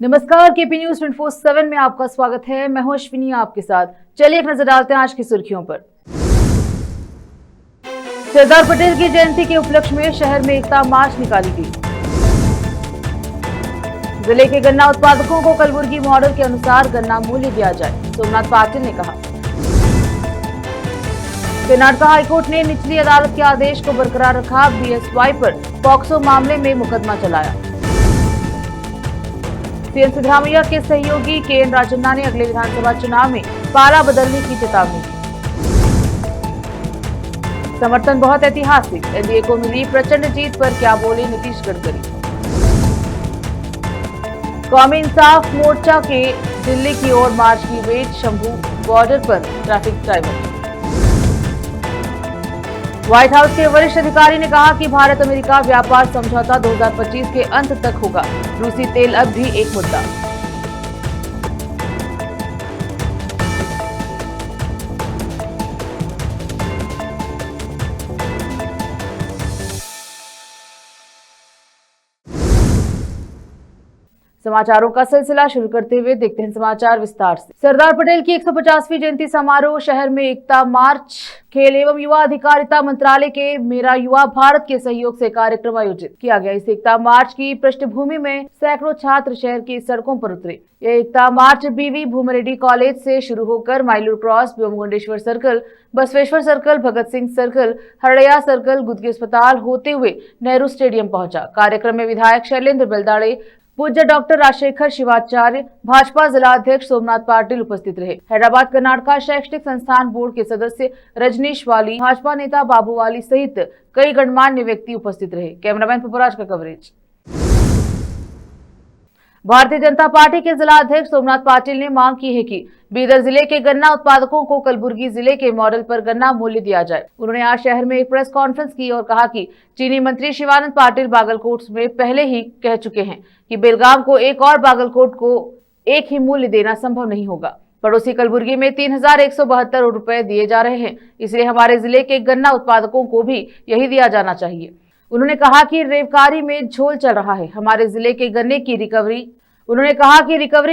नमस्कार, KP news 24/7 में आपका स्वागत है। मैं हूं अश्विनी आपके साथ। चलिए एक नजर डालते हैं आज की सुर्खियों पर। सरदार पटेल की जयंती के उपलक्ष्य में शहर में एकता मार्च निकाली गई। जिले के गन्ना उत्पादकों को कलबुर्गी मॉडल के अनुसार गन्ना मूल्य दिया जाए, सोमनाथ पाटिल ने कहा। कर्नाटक हाईकोर्ट ने निचली अदालत के आदेश को बरकरार रखा। बीएसवाई पर पॉक्सो मामले में मुकदमा चलाया। सीएम सिद्धरामैया के सहयोगी केएन राजन्ना ने अगले विधानसभा चुनाव में पाला बदलने की चेतावनी दी। समर्थन बहुत ऐतिहासिक, एनडीए को मिली प्रचंड जीत पर क्या बोले नीतीश गडकरी। कौमी इंसाफ मोर्चा के दिल्ली की ओर मार्च की वेट, शंभू बॉर्डर पर ट्रैफिक डाइवर्ट। व्हाइट हाउस के वरिष्ठ अधिकारी ने कहा कि भारत अमेरिका व्यापार समझौता 2025 के अंत तक होगा। रूसी तेल अब भी एक मुद्दा। समाचारों का सिलसिला शुरू करते हुए देखते हैं समाचार विस्तार से। सरदार पटेल की 150वीं जयंती समारोह शहर में एकता मार्च, खेल एवं युवा अधिकारिता मंत्रालय के मेरा युवा भारत के सहयोग से कार्यक्रम आयोजित किया गया। इस एकता मार्च की पृष्ठभूमि में सैकड़ों छात्र शहर की सड़कों पर उतरे। यह एकता मार्च बीवी भूमरेड्डी कॉलेज से शुरू होकर माइलूर cross, व्योमगुंडेश्वर circle, Basaveshwar circle, Bhagat Singh circle, Haradiya circle, गुदगी अस्पताल होते हुए नेहरू स्टेडियम पहुंचा। कार्यक्रम में विधायक शैलेंद्र बेलदाड़े, पूज्य डॉक्टर राजशेखर शिवाचार्य, भाजपा जिला अध्यक्ष सोमनाथ पाटिल उपस्थित रहे। हैदराबाद कर्नाटक शैक्षणिक संस्थान बोर्ड के सदस्य रजनीश वाली, भाजपा नेता बाबू वाली सहित कई गणमान्य व्यक्ति उपस्थित रहे। कैमरामैन पपुराज का कवरेज। भारतीय जनता पार्टी के जिला अध्यक्ष सोमनाथ पाटिल ने मांग की है कि बीदर जिले के गन्ना उत्पादकों को कलबुर्गी जिले के मॉडल पर गन्ना मूल्य दिया जाए। उन्होंने आज शहर में एक प्रेस कॉन्फ्रेंस की और कहा कि चीनी मंत्री शिवानंद पाटिल बागलकोट में पहले ही कह चुके हैं कि बेलगाम को एक और बागलकोट को एक ही मूल्य देना संभव नहीं होगा। पड़ोसी कलबुर्गी में 3172 रुपए दिए जा रहे हैं, इसलिए हमारे जिले के गन्ना उत्पादकों को भी यही दिया जाना चाहिए। उन्होंने कहा कि रेवकारी में झोल चल रहा है, हमारे जिले के गन्ने की रिकवरी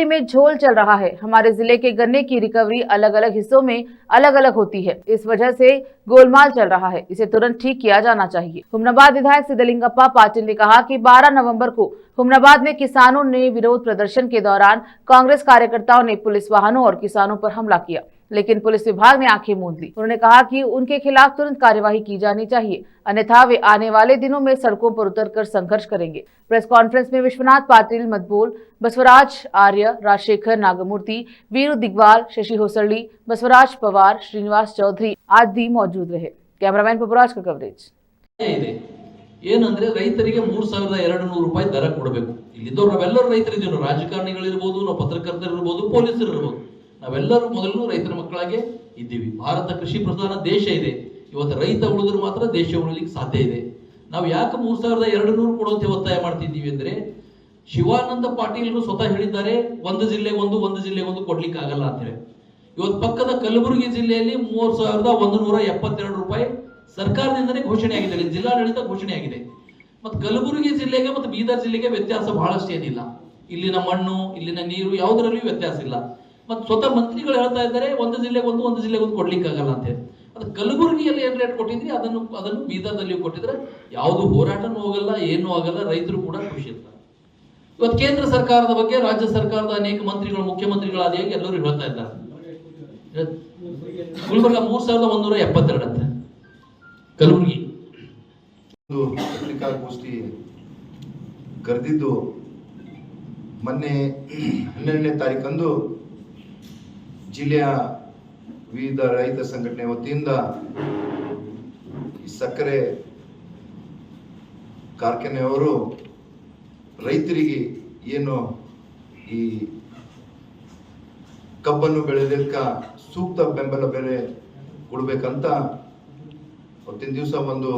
में झोल चल रहा है। हमारे जिले के गन्ने की रिकवरी अलग अलग हिस्सों में अलग अलग होती है, इस वजह से गोलमाल चल रहा है, इसे तुरंत ठीक किया जाना चाहिए। हुमनाबाद विधायक सिद्धलिंगप्पा पाटिल ने कहा कि 12 नवंबर को हुमनाबाद में किसानों ने विरोध प्रदर्शन के दौरान कांग्रेस कार्यकर्ताओं ने पुलिस वाहनों और किसानों पर हमला किया, लेकिन पुलिस विभाग ने आंखें मूंद ली। उन्होंने कहा कि उनके खिलाफ तुरंत कार्यवाही की जानी चाहिए, अन्यथा वे आने वाले दिनों में सड़कों पर उतरकर संघर्ष करेंगे। प्रेस कॉन्फ्रेंस में विश्वनाथ पाटिल, मदबोल, बसवराज आर्य, राजशेखर नागमूर्ति, वीरू दिग्वाल, शशि होसल्ली, बसवराज पवार, श्रीनिवास चौधरी आदि मौजूद रहे। कैमरामैन पपुराज का कवरेज। ಏನಂದ್ರೆ ರೈತರಿಗೆ 3200 ರೂಪಾಯಿ ದರ ಕೊಡಬೇಕು। ಇಲ್ಲಿದ್ದವರು ನಾವೆಲ್ಲರೂ ರೈತರಿದ್ದೀವಿ, ರಾಜಕಾರಣಿಗಳಿರಬಹುದು, ನಾವು ಪತ್ರಕರ್ತರಿರಬಹುದು, ಪೊಲೀಸರಿರಬಹುದು, ನಾವೆಲ್ಲರೂ ಮೊದಲು ರೈತರ ಮಕ್ಕಳಾಗೆ ಇದ್ದೀವಿ। ಭಾರತ ಕೃಷಿ ಪ್ರಧಾನ ದೇಶ ಇದೆ, ಇವತ್ತು ರೈತ ಉಳಿದ್ರೆ ಮಾತ್ರ ದೇಶ ಉಳಿಲಿಕ್ಕೆ ಸಾಧ್ಯ ಇದೆ। ನಾವು ಯಾಕೆ 3200 ಕೊಡುವಂತೆ ಒತ್ತಾಯ ಮಾಡ್ತಿದ್ದೀವಿ ಅಂದ್ರೆ ಶಿವಾನಂದ ಪಾಟೀಲ್ರು ಸ್ವತಃ ಹೇಳಿದ್ದಾರೆ, ಒಂದು ಜಿಲ್ಲೆಗೆ ಒಂದು ಕೊಡ್ಲಿಕ್ಕೆ ಆಗಲ್ಲ ಅಂತ ಹೇಳಿ। ಇವತ್ತು ಪಕ್ಕದ ಕಲಬುರಗಿ ಜಿಲ್ಲೆಯಲ್ಲಿ 3172 ರೂಪಾಯಿ ಸರ್ಕಾರದಿಂದನೇ ಘೋಷಣೆ ಆಗಿದೆ, ಜಿಲ್ಲಾಡಳಿತ ಘೋಷಣೆ ಆಗಿದೆ। ಮತ್ತು ಕಲಬುರಗಿ ಜಿಲ್ಲೆಗೆ ಮತ್ತು ಬೀದರ್ ಜಿಲ್ಲೆಗೆ ವ್ಯತ್ಯಾಸ ಬಹಳಷ್ಟು ಏನಿಲ್ಲ, ಇಲ್ಲಿನ ಮಣ್ಣು ಇಲ್ಲಿನ ನೀರು ಯಾವುದರಲ್ಲಿಯೂ ವ್ಯತ್ಯಾಸ ಇಲ್ಲ। ಮತ್ತು ಸ್ವತಃ ಮಂತ್ರಿಗಳು ಹೇಳ್ತಾ ಇದ್ದಾರೆ ಒಂದು ಜಿಲ್ಲೆಗೆ ಒಂದು ಕೊಡ್ಲಿಕ್ಕೆ ಆಗಲ್ಲ ಅಂತ ಹೇಳಿ। ಅದು ಕಲಬುರಗಿಯಲ್ಲಿ ಏನ್ ರೇಟ್ ಕೊಟ್ಟಿದ್ರಿ ಅದನ್ನು ಬೀದರ್ದಲ್ಲಿ ಕೊಟ್ಟಿದ್ರೆ ಯಾವುದು ಹೋರಾಟನೂ ಹೋಗಲ್ಲ, ಏನೂ ಆಗಲ್ಲ, ರೈತರು ಕೂಡ ಖುಷಿ ಇರ್ತಾರೆ। ಇವತ್ತು ಕೇಂದ್ರ ಸರ್ಕಾರದ ಬಗ್ಗೆ ರಾಜ್ಯ ಸರ್ಕಾರದ ಅನೇಕ ಮಂತ್ರಿಗಳು, ಮುಖ್ಯಮಂತ್ರಿಗಳಾದಿಯಾಗಿ ಎಲ್ಲರೂ ಹೇಳ್ತಾ ಇದ್ದಾರೆ, ಗುಲ್ಬರ್ಗ 3172 ಅಂತ ಕಲಬುರಗಿ ಪತ್ರಿಕಾಗೋಷ್ಠಿ ಕರೆದಿದ್ದು ಮೊನ್ನೆ 12ನೇ ತಾರೀಕಂದು ಜಿಲ್ಲೆಯ ವಿವಿಧ ರೈತ ಸಂಘಟನೆ ವತಿಯಿಂದ ಸಕ್ಕರೆ ಕಾರ್ಖಾನೆಯವರು ರೈತರಿಗೆ ಏನು ಈ ಕಬ್ಬನ್ನು ಬೆಳೆಯೋದಕ್ಕೆ ಸೂಕ್ತ ಬೆಂಬಲ ಬೆಲೆ ಕೊಡಬೇಕಂತ ಅವತ್ತಿನ ದಿವಸ ಒಂದು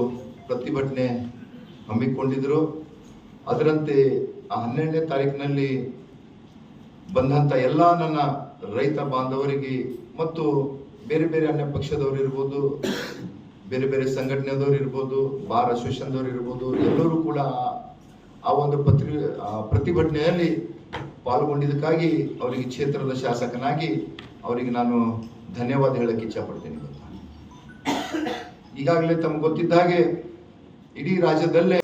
ಪ್ರತಿಭಟನೆ ಹಮ್ಮಿಕೊಂಡಿದ್ರು। ಅದರಂತೆ ಆ 12ನೇ ತಾರೀಕಿನಲ್ಲಿ ಬಂದಂಥ ಎಲ್ಲ ನನ್ನ ರೈತ ಬಾಂಧವರಿಗೆ ಮತ್ತು ಬೇರೆ ಬೇರೆ ಅನ್ಯ ಪಕ್ಷದವರು ಇರ್ಬೋದು, ಬೇರೆ ಬೇರೆ ಸಂಘಟನೆದವರು ಇರ್ಬೋದು, ಬಾರ್ ಅಸೋಸಿಯೇಷನ್ದವರು ಇರ್ಬೋದು, ಎಲ್ಲರೂ ಕೂಡ ಆ ಒಂದು ಪ್ರತಿಭಟನೆಯಲ್ಲಿ ಪಾಲ್ಗೊಂಡಿದ್ದಕ್ಕಾಗಿ ಅವರಿಗೆ ಕ್ಷೇತ್ರದ ಶಾಸಕನಾಗಿ ಅವರಿಗೆ ನಾನು ಧನ್ಯವಾದ ಹೇಳಕ್ಕೆ ಇಚ್ಛಪಡ್ತೀನಿ. ಈಗಾಗಲೇ ತಮಗೆ ಗೊತ್ತಿದ್ದ ಹಾಗೆ ಇಡೀ ರಾಜ್ಯದಲ್ಲೇ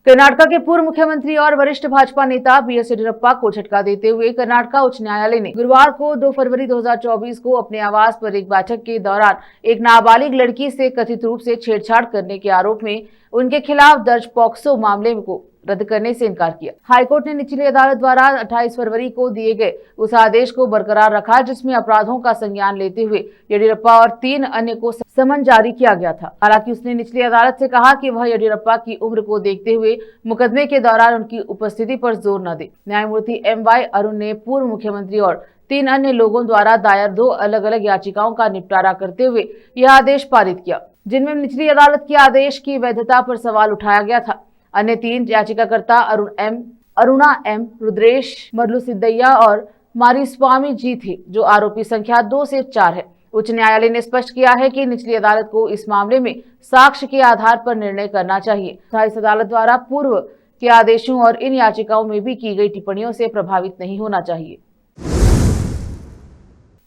कर्नाटका के पूर्व मुख्यमंत्री और वरिष्ठ भाजपा नेता बीएस येदियुरप्पा को झटका देते हुए कर्नाटका उच्च न्यायालय ने गुरुवार को 2 फरवरी 2024 को अपने आवास पर एक बैठक के दौरान एक नाबालिग लड़की से कथित रूप से छेड़छाड़ करने के आरोप में उनके खिलाफ दर्ज पॉक्सो मामले को रद्द करने से इनकार किया। हाईकोर्ट ने निचली अदालत द्वारा 28 फरवरी को दिए गए उस आदेश को बरकरार रखा जिसमें अपराधों का संज्ञान लेते हुए येदियुरप्पा और 3 अन्य को समन जारी किया गया था। हालांकि उसने निचली अदालत से कहा कि वह येदियुरप्पा की उम्र को देखते हुए मुकदमे के दौरान उनकी उपस्थिति पर जोर न दे। न्यायमूर्ति MY अरुण ने पूर्व मुख्यमंत्री और 3 अन्य लोगों द्वारा दायर 2 अलग अलग याचिकाओं का निपटारा करते हुए यह आदेश पारित किया, जिनमें निचली अदालत के आदेश की वैधता पर सवाल उठाया गया था। अन्य 3 याचिकाकर्ता अरुणा M, रुद्रेश मरलुसिद्धय्या और मारिस्वामी जी थे, जो आरोपी संख्या 2 से 4 है। उच्च न्यायालय ने स्पष्ट किया है कि निचली अदालत को इस मामले में साक्ष्य के आधार पर निर्णय करना चाहिए तथा इस अदालत द्वारा पूर्व के आदेशों और इन याचिकाओं में भी की गई टिप्पणियों से प्रभावित नहीं होना चाहिए।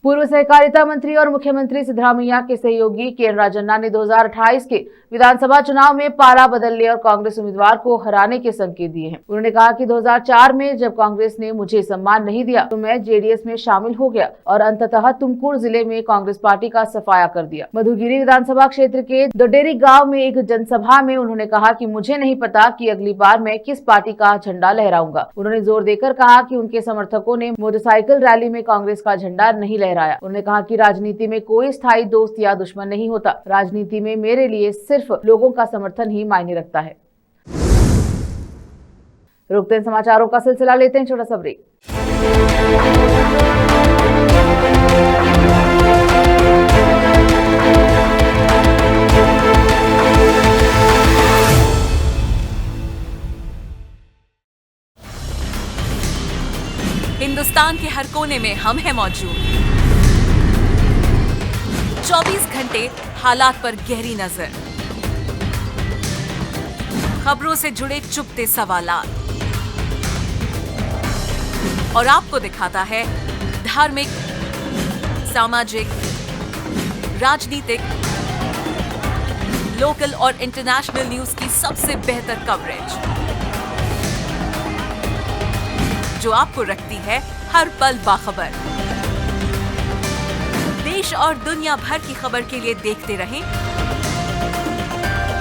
पूर्व सहकारिता मंत्री और मुख्यमंत्री सिद्धरामैया के सहयोगी केएन राजन्ना ने 2028 के विधानसभा चुनाव में पाला बदलने और कांग्रेस उम्मीदवार को हराने के संकेत दिए हैं। उन्होंने कहा कि 2004 में जब कांग्रेस ने मुझे सम्मान नहीं दिया तो मैं जेडीएस में शामिल हो गया और अंततः तुमकुर जिले में कांग्रेस पार्टी का सफाया कर दिया। मधुगिरी विधानसभा क्षेत्र के दोडेरी गाँव में एक जनसभा में उन्होंने कहा कि मुझे नहीं पता कि अगली बार मैं किस पार्टी का झंडा लहराऊंगा। उन्होंने जोर देकर कहा कि उनके समर्थकों ने मोटरसाइकिल रैली में कांग्रेस का झंडा नहीं लहराया। उन्होंने कहा कि राजनीति में कोई स्थायी दोस्त या दुश्मन नहीं होता। राजनीति में मेरे लिए सिर्फ लोगों का समर्थन ही मायने रखता है। रुकते हैं समाचारों का सिलसिला, लेते हैं छोटा सा ब्रेक। हिंदुस्तान के हर कोने में हम हैं मौजूद। 24 घंटे हालात पर गहरी नजर, खबरों से जुड़े चुपते सवालात और आपको दिखाता है धार्मिक, सामाजिक, राजनीतिक, लोकल और इंटरनेशनल न्यूज की सबसे बेहतर कवरेज जो आपको रखती है हर पल बाखबर। देश और दुनिया भर की खबर के लिए देखते रहें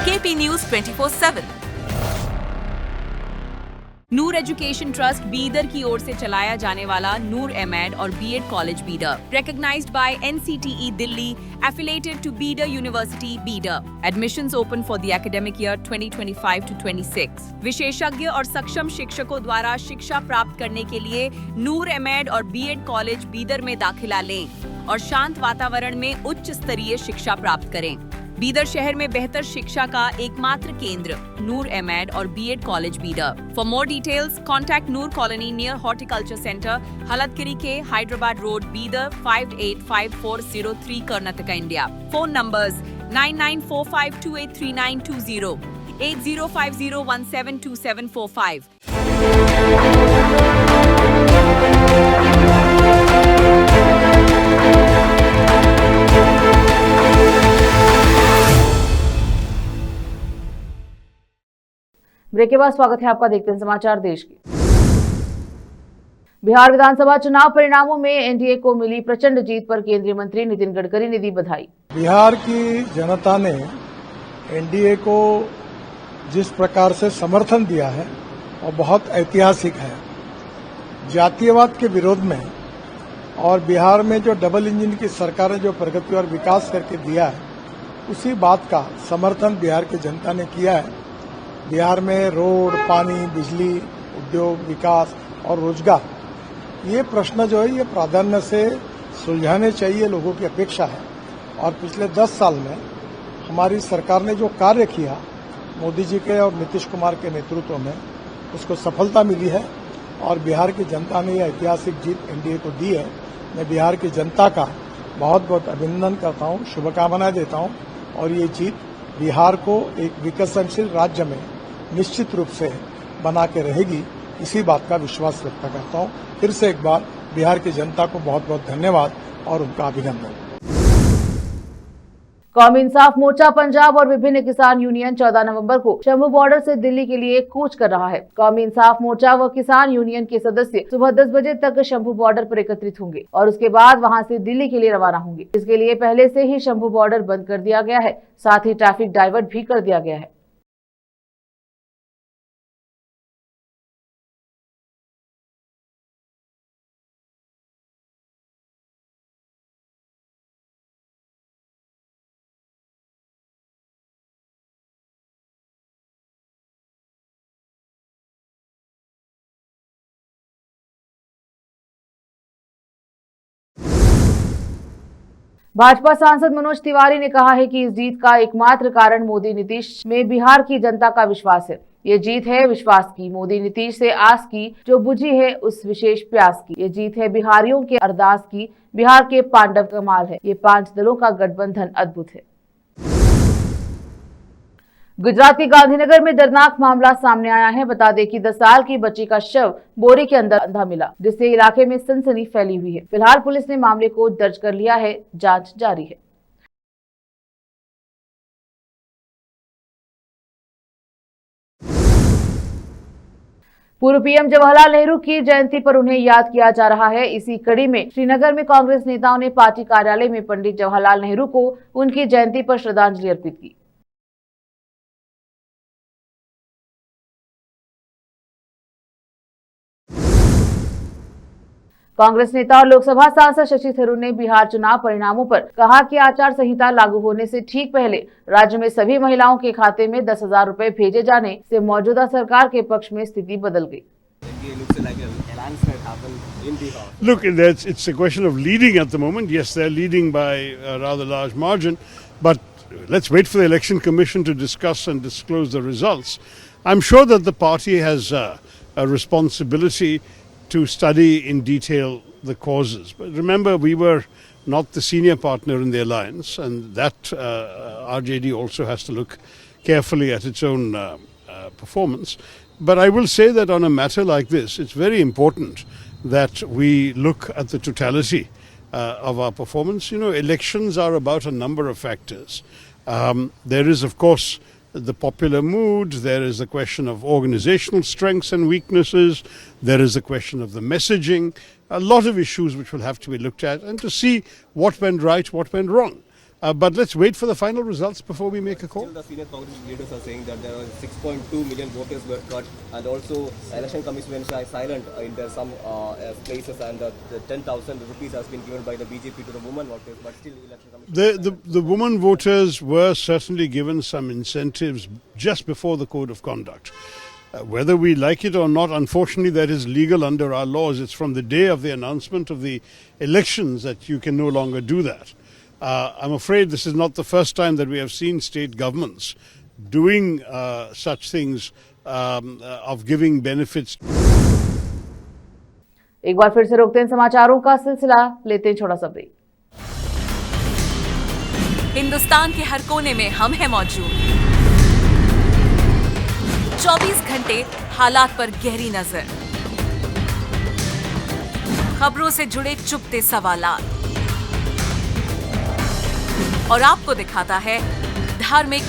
KP News 24/7। Noor education trust Bidar की ओर से चलाया जाने वाला नूर एमएड और BEd college Bidar, recognized by NCTE Delhi, affiliated to Bidar University, Bidar. Admissions open for the academic year 2025 to 26. विशेषज्ञ और सक्षम शिक्षकों द्वारा शिक्षा प्राप्त करने के लिए नूर एमएड और बीएड कॉलेज बीदर में दाखिला लें और शांत वातावरण में उच्च स्तरीय शिक्षा प्राप्त करें। बीदर शहर में बेहतर शिक्षा का एकमात्र केंद्र नूर एमएड और BEd college Bidar. For more details contact Noor colony near horticulture centre, Halatgiri के Hyderabad road, Bidar 585403 Karnataka, India. Phone numbers 9945283920, 8050172745। Break के बाद स्वागत है आपका। देखते हैं समाचार देश के। बिहार विधानसभा चुनाव परिणामों में एनडीए को मिली प्रचंड जीत पर केंद्रीय मंत्री नितिन गडकरी ने दी बधाई। बिहार की जनता ने एनडीए को जिस प्रकार से समर्थन दिया है वो बहुत ऐतिहासिक है। जातीयवाद के विरोध में और बिहार में जो डबल इंजन की सरकार ने जो प्रगति और विकास करके दिया है उसी बात का समर्थन बिहार की जनता ने किया है। बिहार में रोड, पानी, बिजली, उद्योग, विकास और रोजगार, ये प्रश्न जो है ये प्राधान्य से सुलझाने चाहिए, लोगों की अपेक्षा है। और पिछले 10 साल में हमारी सरकार ने जो कार्य किया मोदी जी के और नीतीश कुमार के नेतृत्व में, उसको सफलता मिली है और बिहार की जनता ने यह ऐतिहासिक जीत एनडीए को दी है। मैं बिहार की जनता का बहुत बहुत अभिनंदन करता हूँ, शुभकामनाएं देता हूँ और ये जीत बिहार को एक विकसनशील राज्य में निश्चित रूप से बना के रहेगी, इसी बात का विश्वास व्यक्त करता हूं। फिर से एक बार बिहार की जनता को बहुत बहुत धन्यवाद और उनका अभिनंदन। कौमी इंसाफ मोर्चा पंजाब और विभिन्न किसान यूनियन 14 नवंबर को शंभू बॉर्डर से दिल्ली के लिए कूच कर रहा है। कौमी इंसाफ मोर्चा व किसान यूनियन के सदस्य सुबह 10 बजे तक शंभू बॉर्डर पर एकत्रित होंगे और उसके बाद वहां से दिल्ली के लिए रवाना होंगे। इसके लिए पहले से ही शंभू बॉर्डर बंद कर दिया गया है, साथ ही ट्रैफिक डाइवर्ट भी कर दिया गया है। भाजपा सांसद मनोज तिवारी ने कहा है कि इस जीत का एकमात्र कारण मोदी नीतीश में बिहार की जनता का विश्वास है। ये जीत है विश्वास की, मोदी नीतीश से आस की जो बुझी है उस विशेष प्यास की। ये जीत है बिहारियों के अरदास की, बिहार के पांडव कमाल है। ये 5 दलों का गठबंधन अद्भुत है। गुजरात के गांधीनगर में दर्दनाक मामला सामने आया है। बता दें कि 10 साल की बच्ची का शव बोरे के अंदर अंधा मिला, जिससे इलाके में सनसनी फैली हुई है। फिलहाल पुलिस ने मामले को दर्ज कर लिया है, जांच जारी है। पूर्व पीएम जवाहरलाल नेहरू की जयंती पर उन्हें याद किया जा रहा है। इसी कड़ी में श्रीनगर में कांग्रेस नेताओं ने पार्टी कार्यालय में पंडित जवाहरलाल नेहरू को उनकी जयंती पर श्रद्धांजलि अर्पित की। कांग्रेस नेता और लोकसभा सांसद शशि थरूर ने बिहार चुनाव परिणामों पर कहा कि आचार संहिता लागू होने से ठीक पहले राज्य में सभी महिलाओं के खाते में 10,000 रुपए भेजे जाने से मौजूदा सरकार के पक्ष में स्थिति बदल गई। Look, it's a question of leading at the moment. Yes, they're leading by a rather large margin, but let's wait for the Election Commission to discuss and disclose the results. I'm sure that the party has a responsibility to study in detail the causes. But remember, we were not the senior partner in the alliance, and that RJD also has to look carefully at its own performance. But I will say that on a matter like this, it's very important that we look at the totality of our performance. You know, elections are about a number of factors. There is, of course, the popular mood, there is the question of organizational strengths and weaknesses, there is the question of the messaging, a lot of issues which will have to be looked at and to see what went right, what went wrong. But let's wait for the final results before we make a call. Still, the senior Congress leaders are saying that there were 6.2 million voters were cut, and also election commission went silent in some places, and the 10,000 rupees has been given by the BJP to the women voters, but still election commission. The women voters were certainly given some incentives just before the code of conduct. Whether we like it or not, unfortunately, that is legal under our laws. It's from the day of the announcement of the elections that you can no longer do that. I'm afraid this is not the first time that we have seen state governments doing such things of giving benefits. एक बार फिर से रोकते हैं समाचारों का सिलसिला, लेते हैं छोटा सा ब्रेक। हिंदुस्तान के हर कोने में हम हैं मौजूद। 24 घंटे हालात पर गहरी नजर, खबरों से जुड़े चुपते सवालात, और आपको दिखाता है धार्मिक,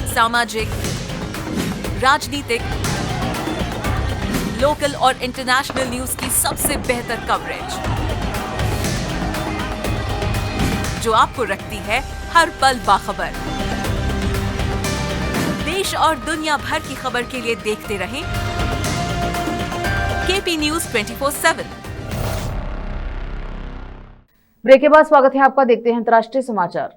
सामाजिक, राजनीतिक, लोकल और इंटरनेशनल न्यूज की सबसे बेहतर कवरेज, जो आपको रखती है हर पल बाखबर। देश और दुनिया भर की खबर के लिए देखते रहें केपी न्यूज 24/7। ब्रेक के बाद स्वागत है आपका। देखते हैं अंतर्राष्ट्रीय समाचार।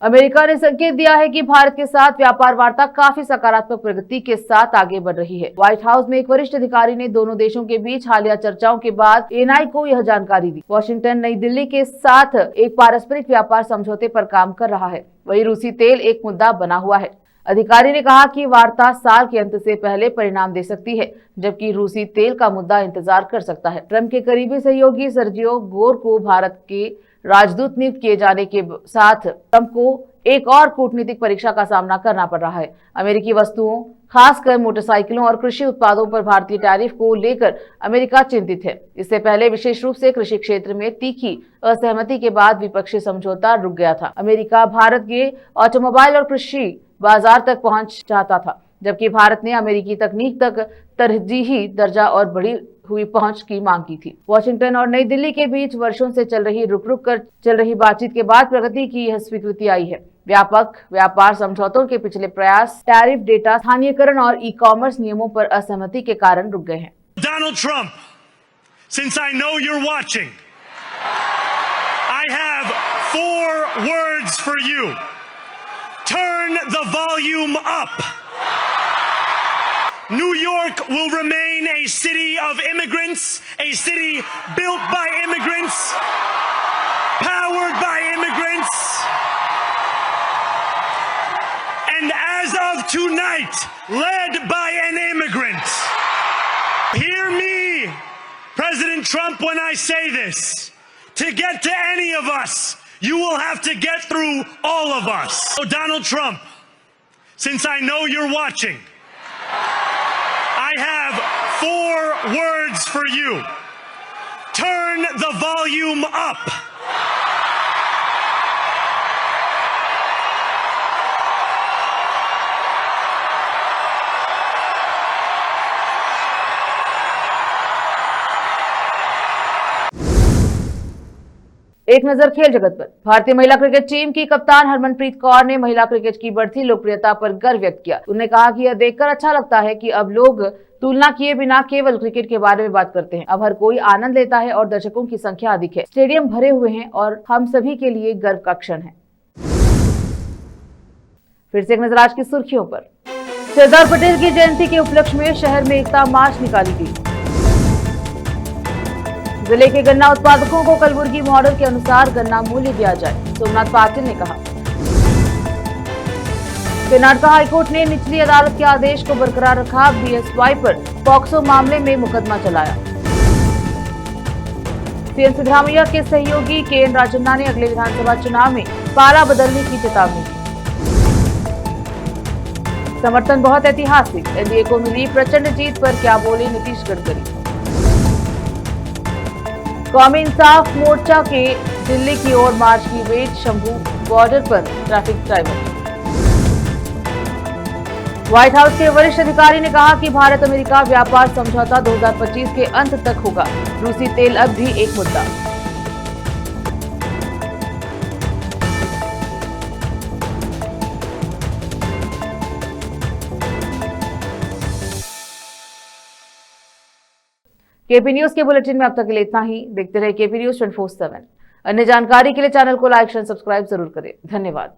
अमेरिका ने संकेत दिया है कि भारत के साथ व्यापार वार्ता काफी सकारात्मक प्रगति के साथ आगे बढ़ रही है। व्हाइट हाउस में एक वरिष्ठ अधिकारी ने दोनों देशों के बीच हालिया चर्चाओं के बाद एएनआई को यह जानकारी दी। वॉशिंगटन नई दिल्ली के साथ एक पारस्परिक व्यापार समझौते पर काम कर रहा है, वहीं रूसी तेल एक मुद्दा बना हुआ है। अधिकारी ने कहा कि वार्ता साल के अंत से पहले परिणाम दे सकती है, जबकि रूसी तेल का मुद्दा इंतजार कर सकता है। ट्रंप के करीबी सहयोगी सर्जियो गोर को भारत के राजदूत नियुक्त किए जाने के साथ ट्रंप को एक और कूटनीतिक परीक्षा का सामना करना पड़ रहा है। अमेरिकी वस्तुओं, खासकर मोटरसाइकिलों और कृषि उत्पादों पर भारतीय टैरिफ को लेकर अमेरिका चिंतित है। इससे पहले विशेष रूप से कृषि क्षेत्र में तीखी असहमति के बाद द्विपक्षीय समझौता रुक गया था। अमेरिका भारत के ऑटोमोबाइल और कृषि बाजार तक पहुंच चाहता था, जबकि भारत ने अमेरिकी तकनीक तक तरजीही दर्जा और बढ़ी हुई पहुंच की मांग की थी। वॉशिंगटन और नई दिल्ली के बीच वर्षों से रुक कर चल रही बातचीत के बाद प्रगति की यह स्वीकृति आई है। व्यापक व्यापार समझौतों के पिछले प्रयास टैरिफ डेटा, स्थानीयकरण और ई-कॉमर्स नियमों पर असहमति के कारण रुक गए हैं। Donald Trump, since I know you're watching, I have 4 words for you. Turn the volume up. New York will remain a city of immigrants, a city built by immigrants, powered by immigrants, and as of tonight, led by an immigrant. Hear me, President Trump, when I say this. To get to any of us, you will have to get through all of us. So Donald Trump, since I know you're watching, I have 4 words for you. Turn the volume up. एक नजर खेल जगत पर। भारतीय महिला cricket team की कप्तान हरमनप्रीत कौर ने महिला क्रिकेट की बढ़ती लोकप्रियता पर गर्व व्यक्त किया। उन्होंने कहा कि यह देखकर अच्छा लगता है कि अब लोग तुलना किए बिना केवल क्रिकेट के बारे में बात करते हैं। अब हर कोई आनंद लेता है और दर्शकों की संख्या अधिक है। स्टेडियम भरे हुए हैं और हम सभी के लिए गर्व का क्षण है। फिर से एक नजर आज की सुर्खियों पर। सरदार पटेल की जयंती के उपलक्ष्य में शहर में एकता मार्च निकाली गई। जिले के गन्ना उत्पादकों को कलबुर्गी मॉडल के अनुसार गन्ना मूल्य दिया जाए, सोमनाथ पाटिल ने कहा। कर्नाटक हाईकोर्ट ने निचली अदालत के आदेश को बरकरार रखा। बीएसवाई पर पॉक्सो मामले में मुकदमा चलाया। सीएम सिद्धरामैया के सहयोगी केएन राजन्ना ने अगले विधानसभा चुनाव में पाला बदलने की चेतावनी दी। समर्थन बहुत ऐतिहासिक, एनडीए को मिली प्रचंड जीत पर क्या बोले नीतीश गडकरी। कौमी इंसाफ मोर्चा के दिल्ली की ओर मार्च की वेट, शंभू बॉर्डर पर ट्रैफिक डाइवर्ट। व्हाइट हाउस के वरिष्ठ अधिकारी ने कहा कि भारत अमेरिका व्यापार समझौता 2025 के अंत तक होगा। रूसी तेल अब भी एक मुद्दा। केपी न्यूज के बुलेटिन में अब तक के लिए इतना ही। देखते रहे केपी न्यूज 24/7। अन्य जानकारी के लिए चैनल को लाइक, शेयर, सब्सक्राइब जरूर करें। धन्यवाद।